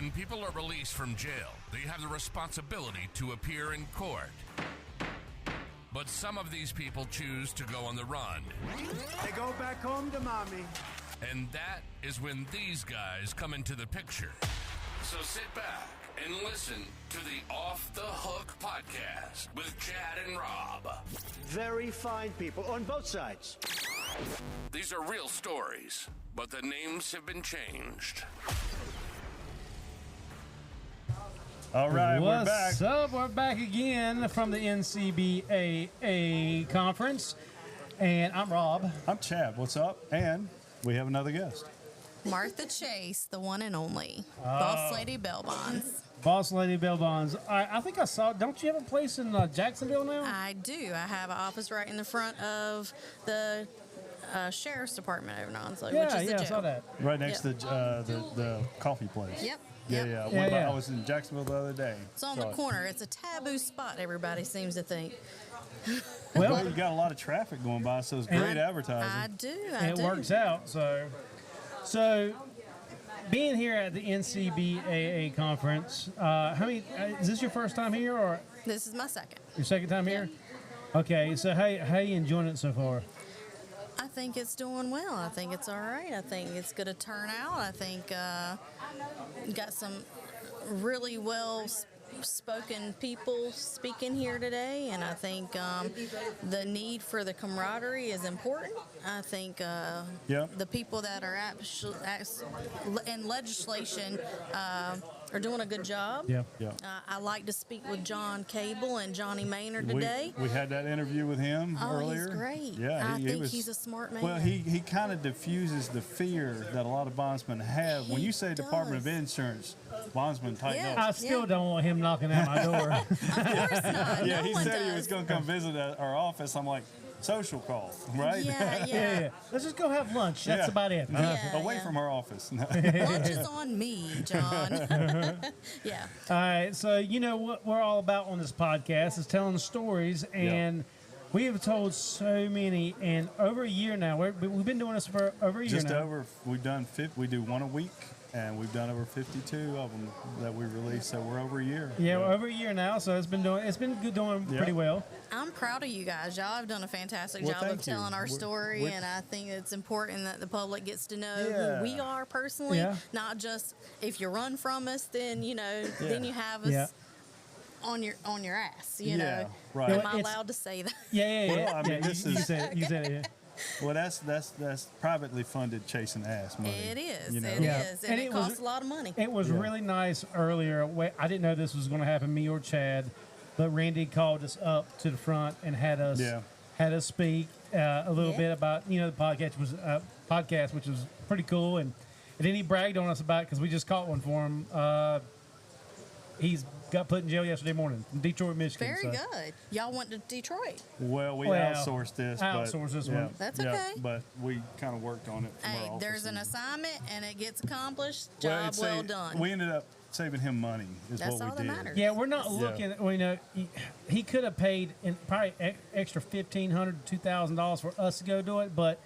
When people are released from jail, they have the responsibility to appear in court. But some of these people choose to go on the run. They go back home to mommy. And that is when these guys come into the picture. So sit back and listen to the Off the Hook podcast with Chad and Rob. Very fine people on both sides. These are real stories, but the names have been changed. All right, we're back. What's up? We're back again from the NCBA conference. And I'm Rob. I'm Chad. What's up? And we have another guest. Martha Chase, the one and only. Boss Lady Bail Bonds. Boss Lady Bail Bonds. I think I saw, don't you have a place in Jacksonville now? I do. I have an office right in the front of the Sheriff's Department over in Onslow, which is the jail. I saw that. Right next to the coffee place. Yep. Yeah. I was in Jacksonville the other day. It's on the corner. It's a taboo spot, everybody seems to think. Well, you got a lot of traffic going by, so it's great advertising. I do. It works out. So being here at the NCBAA conference, how many? Is this your first time here, or This is my second. your second time here? Okay. So how you enjoying it so far? I think it's doing well. I think it's all right. I think it's going to turn out. I think got some really well-spoken people speaking here today, and I think the need for the camaraderie is important. I think the people that are in legislation are doing a good job. Yeah. I like to speak with John Cable and Johnny Maynard today. We had that interview with him earlier. He's great. Yeah, I think he's a smart man. Well, he kind of diffuses the fear that a lot of bondsmen have. When you say Department of Insurance, bondsmen tighten up. I still don't want him knocking at my door. Of course not. Yeah, No he one said he does. was going to come visit our office. I'm like, social call, right? Yeah. Let's just go have lunch. That's Yeah. about it. Yeah, Away yeah. from our office. Lunch is on me, John. Yeah. All right, so you know what we're all about on this podcast is telling stories, and we have told so many, and over a year now. We've been doing this for over a year Just now. over, we do one a week, and we've done over 52 of them that we released, so we're over a year. Yeah, we're over a year now, so it's been doing pretty well. I'm proud of you guys. Y'all have done a fantastic job thank of telling you. our story, we're- and I think it's important that the public gets to know Yeah. who we are personally, Yeah. not just if you run from us, then then you have us Yeah. on your ass. You Yeah, know, right. am Well, I it's- allowed to say that? Yeah. Well, I mean, Yeah, this you is- said it. Yeah. Well, that's privately funded chasing ass money. It is. you know? It is, and And it it was- costs a lot of money. It was really nice earlier. I didn't know this was going to happen, me or Chad, but Randy called us up to the front and had us speak a little bit about the podcast, which was pretty cool, and then he bragged on us about it because we just caught one for him. He's got put in jail yesterday morning in Detroit, Michigan. Very good. Y'all went to Detroit. Well, we Well, outsourced this. outsourced this one. That's okay. But we kind of worked on it from our Hey, office. there's an assignment, and it gets accomplished. Well, Job it's well done. We ended up saving him money is That's what all we that did. matters. Yeah, we're not looking. Well, he could have paid probably extra $1,500 to $2,000 for us to go do it, but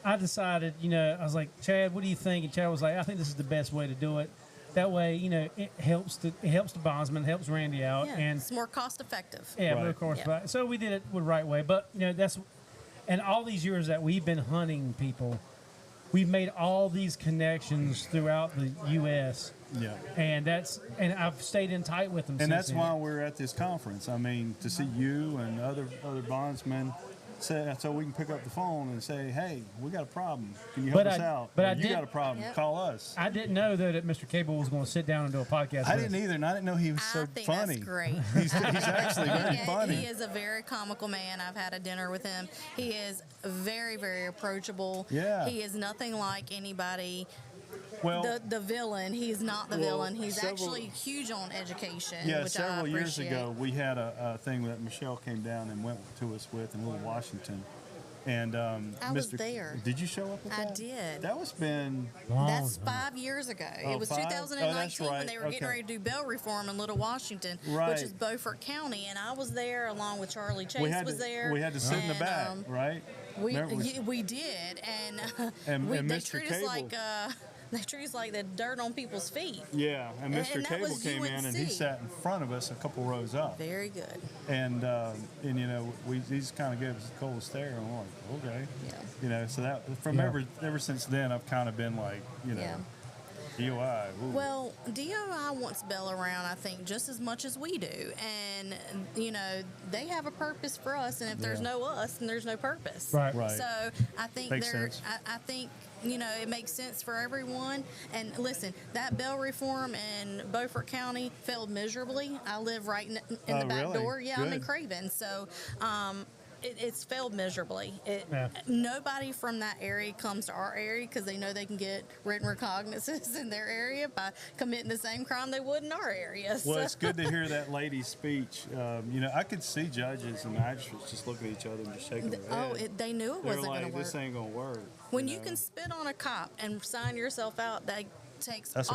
I decided, I was like, Chad, what do you think? And Chad was like, I think this is the best way to do it. That way, it helps the bondsman, helps Randy out, Yeah, and it's more cost effective. yeah, Right. but of course, Yeah. right. So we did it the right way. But and all these years that we've been hunting people, we've made all these connections throughout the U.S. Yeah. And I've stayed in tight with them. And since that's then. why we're at this conference. I mean, to see you and other bondsmen, so we can pick up the phone and say, hey, we got a problem. Can you help us out? but Or I you did- got a problem. Yep. Call us. I didn't know though that Mr. Cable was going to sit down and do a podcast. I with didn't us. either, and I didn't know he was so I think funny. that's great. He's actually very funny. He is a very comical man. I've had a dinner with him. He is very, very approachable. Yeah. He is nothing like anybody. Well, The villain. He's not the Well, villain. He's several- actually huge on education, yeah, which several I years appreciate. ago, we had a thing that Michelle came down and went to us with in Little Washington. And I was there. Did you show up with I that? did. That was been That's 5 years ago. It was 5? 2019 Oh, that's when right. they were getting Okay. ready to do bail reform in Little Washington, Right. which is Beaufort County, and I was there along with Charlie Chase we had was to, there. We had to sit in the and, back, right? We did, and And they Mr. treat us Cable. like they treat us like the dirt on people's feet. Yeah, and Mr. and that Cable was came in and he UNC. sat in front of us a couple rows up. Very good. And you know, he just kind of gave us a cold stare, and we're like, okay. Yeah. You know, so that from ever since then, I've kind of been like, you know, Yeah. DOI. Ooh. Well, DOI wants Bell around, I think, just as much as we do. And, you know, they have a purpose for us. And if there's no us, then there's no purpose. Right. Right. So I think Makes sense. I think, you know, it makes sense for everyone. And listen, that Bell reform in Beaufort County failed miserably. I live right in the back really? door. Yeah, I'm in Good. Craven. So, it's failed miserably. Yeah. Nobody from that area comes to our area because they know they can get written recognizances in their area by committing the same crime they would in our area. Well, So- it's good to hear that lady's speech. You know, I could see judges and magistrates just looking at each other and just shaking their head. They knew it They're wasn't going like, to work. this ain't gonna work. When you know? can spit on a cop and sign yourself out, that takes That's a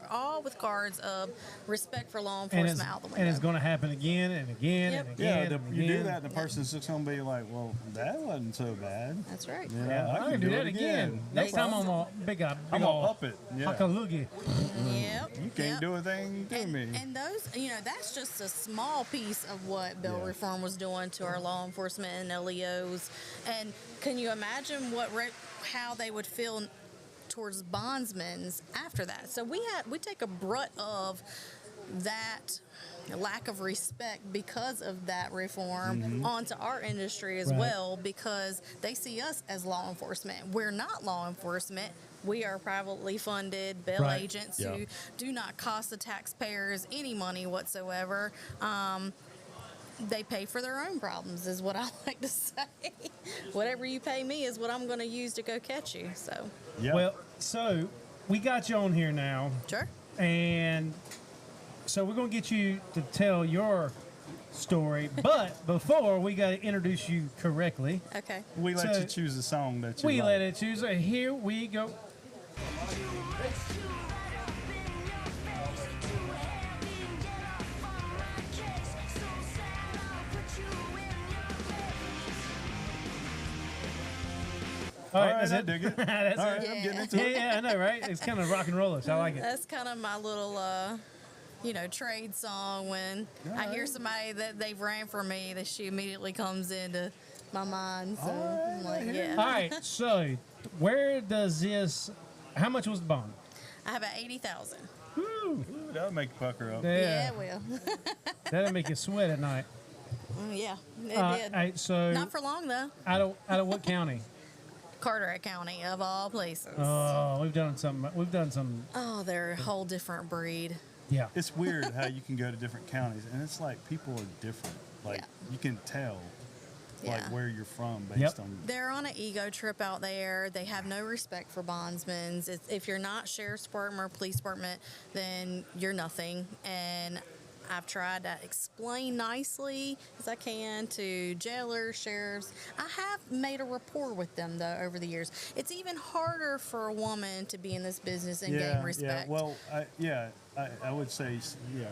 all with cards of respect for law And enforcement out the window. and it's going to happen again and again Yep. and Yeah, again. and you do again. that, and the person's just gonna be like, "Well, that wasn't so bad." That's right. You know, Yeah, I can do that again. Next time I'm a big I'm gonna ol' up it. Yeah. huckaloogie. Yep. You can't Yep. do a thing to me. And those, you know, that's just a small piece of what bill Yeah. reform was doing to our law enforcement and LEOs. And can you imagine how they would feel towards bondsmen after that? So we take a brunt of that lack of respect because of that reform onto our industry as Right. well, because they see us as law enforcement. We're not law enforcement. We are privately funded bail Right. agents Yeah. who do not cost the taxpayers any money whatsoever. They pay for their own problems, is what I like to say. Whatever you pay me is what I'm going to use to go catch you. So, Yeah. Well, so we got you on here now, sure. and so we're going to get you to tell your story. But before, we got to introduce you correctly. Okay. we let so you choose a song that you We like. let it choose. Here we go. All All right, that's I it. dig it. That's All right, it. I'm Yeah. getting into Yeah, it. yeah, I know, right? It's kind of rock and rollish. I like it. That's kind of my little, trade song. When I hear somebody that they've ran for me, that she immediately comes into my mind. So I'm like, yeah. All right, so where does this? How much was the bond? I have at 80,000. Ooh, that'll make you pucker up. Yeah, it will. That'll make you sweat at night. Yeah, it All did. right, so Not for long though. out of what county? Carteret County, of all places. Oh, we've done some. Oh, they're a whole different breed. Yeah. It's weird how you can go to different counties, and it's like people are different. Like Yeah. you can tell, like Yeah. where you're from based Yep. on. They're on an ego trip out there. They have no respect for bondsmen. If you're not sheriff's department or police department, then you're nothing. And I've tried to explain nicely as I can to jailers, sheriffs. I have made a rapport with them though over the years. It's even harder for a woman to be in this business and gain respect. Yeah. Well, I would say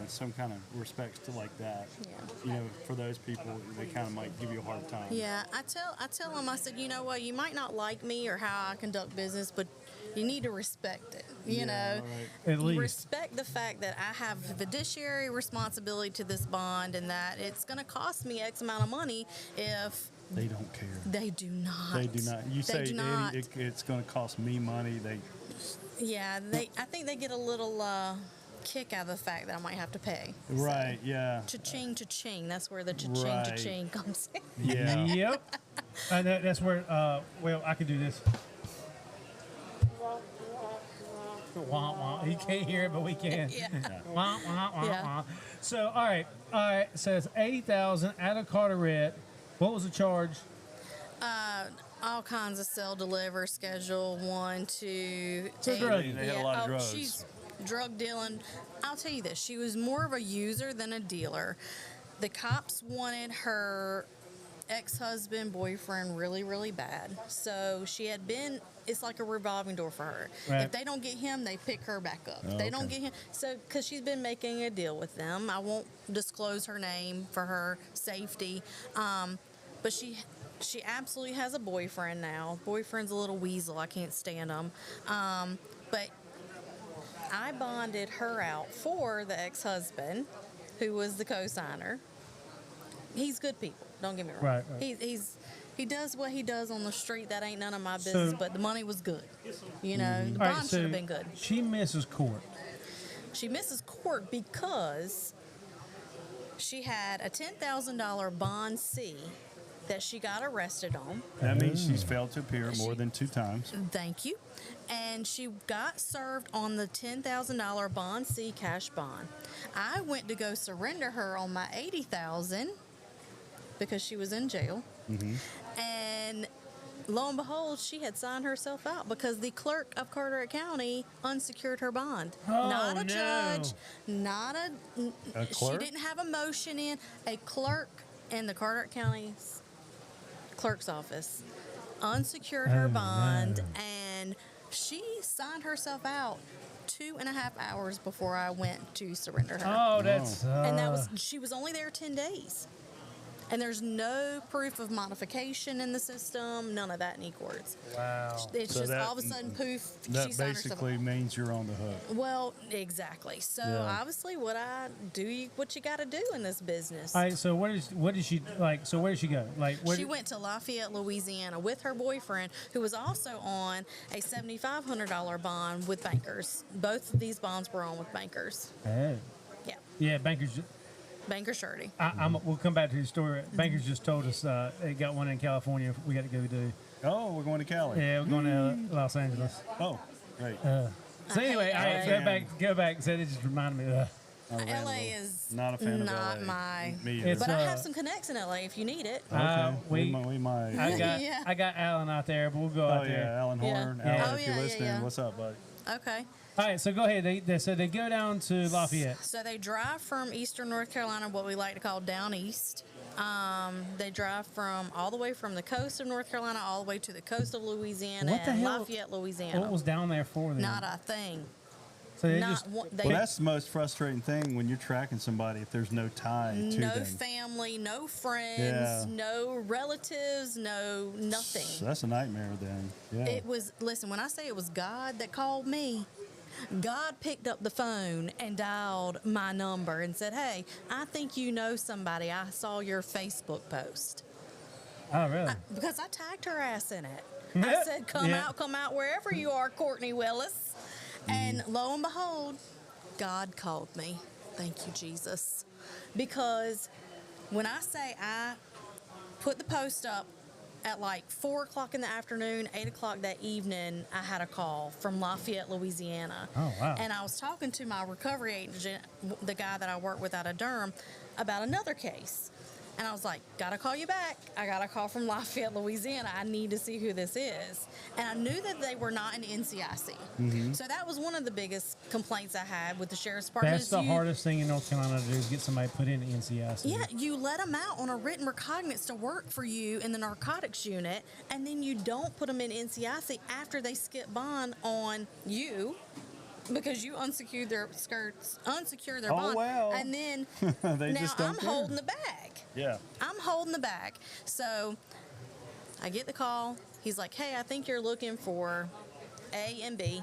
some kind of respect to like that. Yeah. You know, for those people, they kind of might give you a hard time. Yeah, I tell them, I said, you know what, you might not like me or how I conduct business, but you need to respect it. You know, Right. At least. respect the fact that I have fiduciary responsibility to this bond, and that it's going to cost me X amount of money if They don't care. they do not. They do not. You They say do not. it's going to cost me money. Yeah, I think they get a little kick out of the fact that I might have to pay. Right. Yeah. Cha-ching, cha-ching. That's where the cha-ching, Right. cha-ching comes in. Yeah. Yep. That's where. Well, I can do this. Wah, wah. You can't hear it, but we can. Yeah. Wah, wah, wah, Yeah. wah. So, all right. So it's 80,000 out of Carteret. What was the charge? All kinds of sell, deliver, schedule 1, 2, So 8. drugging. They had a lot of drugs. She's drug dealing. I'll tell you this: she was more of a user than a dealer. The cops wanted her ex-husband, boyfriend really, really bad. So she had been. It's like a revolving door for her. Right. If they don't get him, they pick her back up. If Oh, they don't okay. get him, so because she's been making a deal with them, I won't disclose her name for her safety. But she She absolutely has a boyfriend now. Boyfriend's a little weasel. I can't stand him. But I bonded her out for the ex-husband, who was the co-signer. He's good people. Don't get me wrong. Right. He does what he does on the street. That ain't none of my business. But the money was good. You know, the bond should have been good. She misses court. She misses court because she had a $10,000 bond C that she got arrested on. That means she's failed to appear more than 2 times. Thank you. And she got served on the $10,000 bond C cash bond. I went to go surrender her on my $80,000 because she was in jail. And lo and behold, she had signed herself out because the clerk of Carteret County unsecured her bond. Not a judge, not a clerk? She didn't have a motion in. A clerk in the Carteret County clerk's office unsecured her bond, and she signed herself out 2.5 hours before I went to surrender her. Oh, that's And that was she was only there 10 days. And there's no proof of modification in the system, none of that in e-courts. wow. It's So just that- all of a sudden, poof, she That signed herself. basically means you're on the hook. Well, exactly. So Yeah. obviously, what you got to do in this business. All right. So what did she like? So where did she go? Like where She went to Lafayette, Louisiana, with her boyfriend, who was also on a $7,500 bond with bankers. Both of these bonds were on with bankers. Oh. Yeah, Yeah, bankers. banker surety. We'll come back to the story. Bankers just told us they got one in California. We got to go do. Oh, we're going to Cali. Yeah, we're going to Los Angeles. Oh, great. So anyway, all right, go back. So it just reminded me. LA is not a fan not of LA. my. Me either. It's, But I have some connects in LA if you need it. Okay. we might. Yeah. I got Alan out there, but we'll go Oh out yeah, there. Alan Yeah. Horn. Yeah. Alan, Oh, if you're yeah, listening, yeah. what's up, bud? Okay. All right, so go ahead. They go down to Lafayette. So they drive from eastern North Carolina, what we like to call down east. They drive from all the way from the coast of North Carolina all the way to the coast of Louisiana What the and hell- Lafayette, Louisiana. What was down there for them? Not a thing. So they Not just one, they, Well, that's the most frustrating thing when you're tracking somebody if there's no tie to no them. family, no friends, Yeah. no relatives, no nothing. So that's a nightmare then. Yeah. It was, listen, when I say it was God that called me, God picked up the phone and dialed my number and said, hey, I think you know somebody. I saw your Facebook post. Oh, really? Because I tagged her ass in it. I said, come out wherever you are, Courtney Willis. And lo and behold, God called me. Thank you, Jesus. Because when I say I put the post up at like 4 o'clock in the afternoon, 8 o'clock that evening, I had a call from Lafayette, Louisiana. Oh, wow. And I was talking to my recovery agent, the guy that I work with out of Durham, about another case. And I was like, gotta call you back. I got a call from Lafayette, Louisiana. I need to see who this is. And I knew that they were not in NCIC. So that was one of the biggest complaints I had with the Sheriff's Department. That's the hardest thing in North Carolina to do is get somebody put in NCIC. Yeah, you let them out on a written recognizance to work for you in the narcotics unit, and then you don't put them in NCIC after they skip bond on you because you unsecured their Oh, bond. well. And then They now just don't I'm care. holding the bag. Yeah. I'm holding the bag. So I get the call. He's like, hey, I think you're looking for A and B.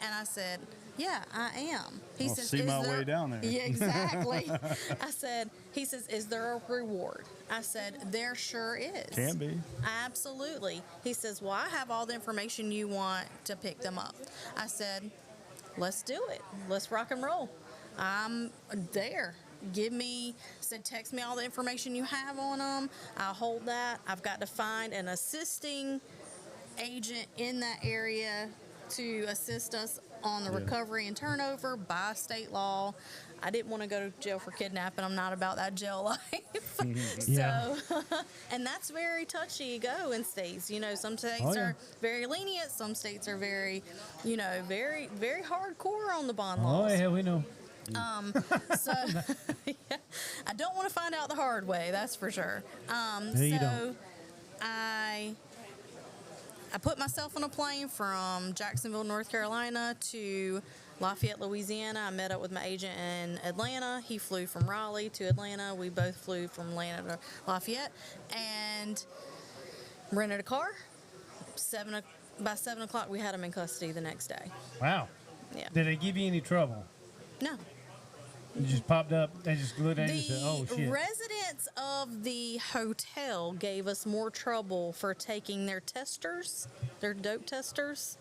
And I said, yeah, I am. He I'll says, see "Is my there-" way down there. Yeah, exactly. He says, is there a reward? I said, there sure is. Can be. Absolutely. He says, well, I have all the information you want to pick them up. I said, let's do it. Let's rock and roll. I'm there. Text me all the information you have on them. I'll hold that. I've got to find an assisting agent in that area to assist us on the recovery and turnover by state law. I didn't want to go to jail for kidnapping. I'm not about that jail life. Yeah. So, and that's very touchy go in states. You know, some states are very lenient. Some states are very, very, very hardcore on the bond Oh, laws. yeah, we know. So yeah, I don't want to find out the hard way. That's for sure. you don't. I put myself on a plane from Jacksonville, North Carolina to Lafayette, Louisiana. I met up with my agent in Atlanta. He flew from Raleigh to Atlanta. We both flew from Atlanta to Lafayette. And rented a car. By 7 o'clock, we had him in custody the next day. Wow. Yeah. Did they give you any trouble? No. You just popped up. They just looked at you and said, "Oh shit." The residents of the hotel gave us more trouble for taking their testers, their dope testers,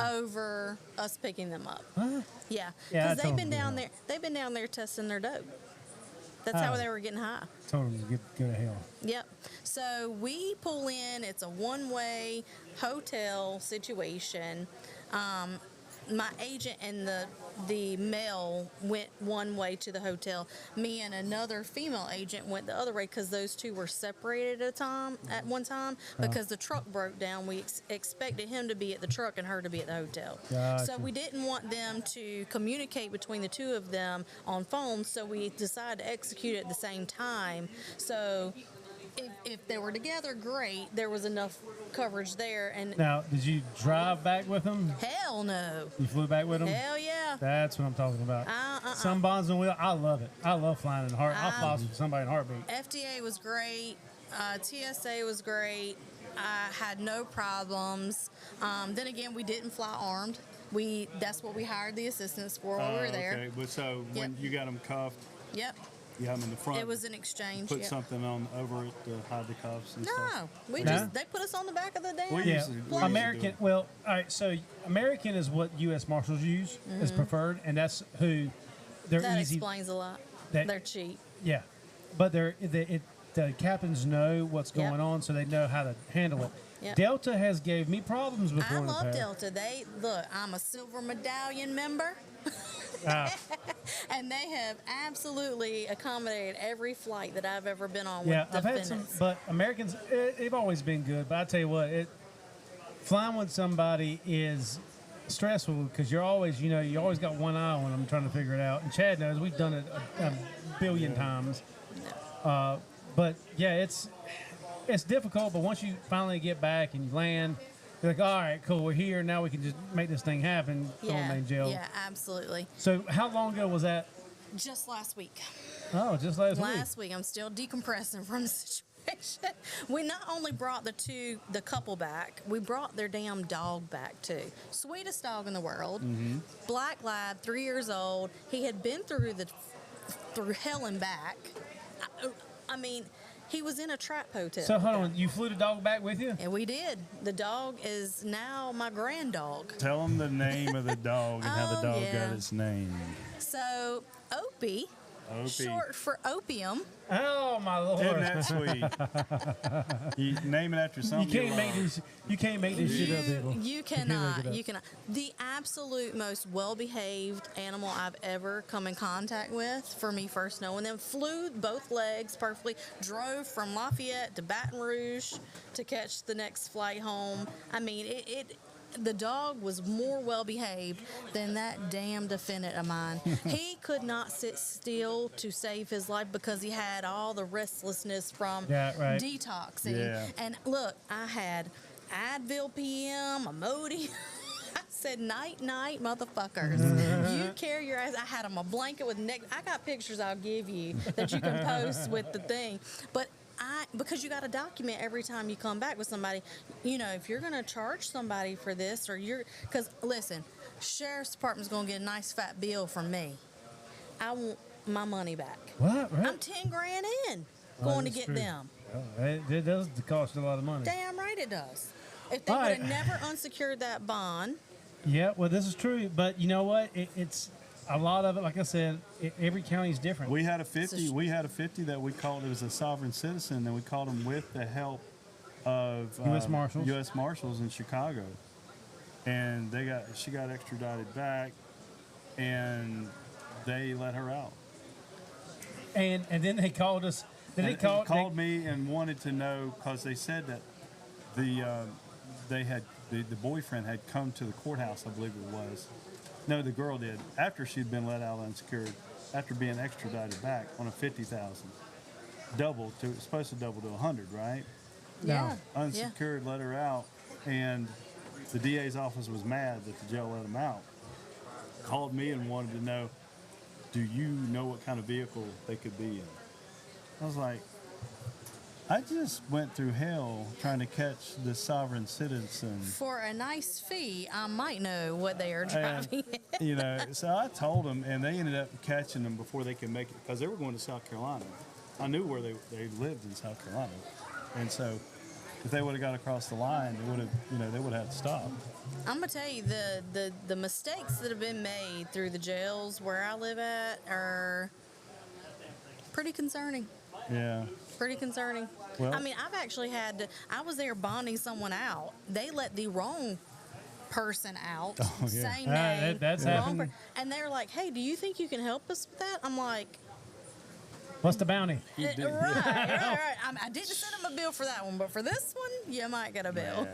over us picking them up. Huh? Yeah, Yeah, I because told them to go. they've been down there testing their dope. That's how Oh. they were getting high. Told them to go to hell. Yep. So we pull in. It's a one-way hotel situation. My agent and the male went one way to the hotel. Me and another female agent went the other way because those two were separated at one time because the truck broke down. We expected him to be at the truck and her to be at the hotel. Gotcha. So we didn't want them to communicate between the two of them on phones, so we decided to execute it at the same time. So if they were together, great. There was enough coverage there. And Now, did you drive back with them? hell no. You flew back with them? Hell yeah. That's what I'm talking about. Some bonds and wheel. I love it. I love flying in the heart. I'll fly with somebody in a heartbeat. FDA was great. TSA was great. I had no problems. Then again, we didn't fly armed. That's what we hired the assistants for while we were there. Okay, but so when Yep. you got them cuffed, Yep. you have them in the front. It was an exchange. Put Yep. something on over it to hide the cuffs and stuff. No, No? they put us on the back of the damn. We Yeah, usually do American. it. Well, all right. So American is what U.S. Marshals use as preferred, and that's who they're That easy. explains a lot. That- They're cheap. Yeah, but the captains know what's Yep. going on, so they know how to handle it. Yep. Delta has gave me problems before I in the love past. Delta. I'm a silver medallion member. Ah, And they have absolutely accommodated every flight that I've ever been on yeah, with I've had some, defendants. but Americans they've always been good. But I tell you what, flying with somebody is stressful because you always got one eye on them trying to figure it out. And Chad knows we've done it a billion times. But yeah, it's difficult. But once you finally get back and you land, you're like, all right, cool, we're here now. We can just make this thing happen. Throw them in jail. Yeah, absolutely. So how long ago was that? Just last week. Oh, just last week. Last week, I'm still decompressing from the situation. We not only brought the couple back, we brought their damn dog back too. Sweetest dog in the world, black lab, 3 years old. He had been through hell and back. I mean, he was in a trap hotel. So hold on, you flew the dog back with you? And we did. The dog is now my grand dog. Tell them the name of the dog and how the dog yeah. got its name. So Opie, Opie. short for opium. Oh my lord! Isn't that sweet? You name it after You something. can't make this. You can't make this shit up, people. You can't make cannot. it up. You cannot. The absolute most well-behaved animal I've ever come in contact with, for me first knowing them, flew both legs perfectly, drove from Lafayette to Baton Rouge to catch the next flight home. I mean, the dog was more well-behaved than that damn defendant of mine. He could not sit still to save his life because he had all the restlessness from detoxing. Yeah. And look, I had Advil PM, Imodium. I said, night, motherfuckers. You carry your ass. I had him a blanket with neck. I got pictures I'll give you that you can post with the thing. But because you got to document every time you come back with somebody, if you're going to charge somebody for this because listen, Sheriff's Department's going to get a nice fat bill from me. I want my money back. What? Right? I'm 10 grand in going to that's get true. them. Oh, it does cost a lot of money. Damn right it does. If they All would right. have never unsecured that bond, Yeah, well, this is true, but you know what? It's a lot of it. Like I said, every county is different. We had a 50. We had a 50 that we called. It was a sovereign citizen, and we called him with the help of U.S. Marshals. U.S. Marshals in Chicago, and she got extradited back, and they let her out. And then they called us. Then they called me and wanted to know because they said that the boyfriend had come to the courthouse, I believe it was. No, the girl did after she'd been let out unsecured, after being extradited back on a $50,000, supposed to double to 100, right? yeah. Unsecured, let her out, and the DA's office was mad that the jail let him out. Called me and wanted to know, do you know what kind of vehicle they could be in? I was like, I just went through hell trying to catch the sovereign citizen. For a nice fee, I might know what they are driving. And, so I told them, and they ended up catching them before they could make it because they were going to South Carolina. I knew where they lived in South Carolina, and so if they would have got across the line, they would have had to stop. I'm gonna tell you the mistakes that have been made through the jails where I live at are pretty concerning. Yeah. Pretty concerning. Well, I mean, I've actually I was there bonding someone out. They let the wrong person out. Oh, yeah. Same name. That's happened. And they're like, hey, do you think you can help us with that? I'm like, what's the bounty? right. I didn't send them a bill for that one, but for this one, you might get a bill.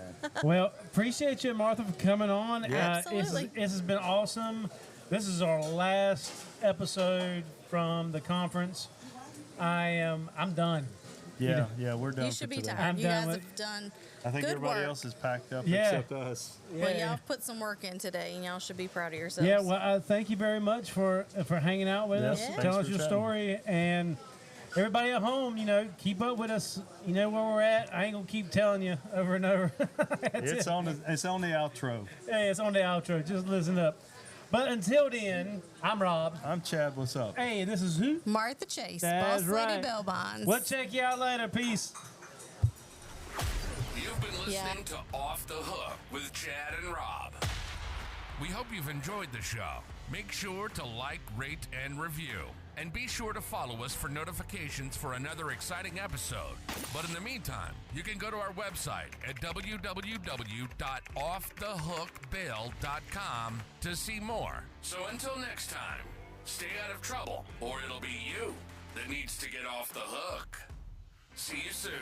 Well, appreciate you, Martha, for coming on. Yeah. Absolutely. This has been awesome. This is our last episode from the conference. I'm done. Yeah, we're done. You should for be today. tired. I'm You done guys with- have done I think good everybody work. else is packed up Yeah. except us. Well, y'all put some work in today, and y'all should be proud of yourselves. Yeah, well, thank you very much for hanging out with us, Yes, telling thanks us for your chatting. story, and everybody at home, keep up with us. You know where we're at. I ain't gonna keep telling you over and over. It's on the outro. Hey, it's on the outro. Just listen up. But until then, I'm Rob. I'm Chad. What's up? Hey, this is who? Martha Chase, That's Boss right. Lady Bell Bonds. We'll check you out later. Peace. You've been listening to Off the Hook with Chad and Rob. We hope you've enjoyed the show. Make sure to like, rate, and review. And be sure to follow us for notifications for another exciting episode. But in the meantime, you can go to our website at www.offthehookbail.com to see more. So until next time, stay out of trouble, or it'll be you that needs to get off the hook. See you soon.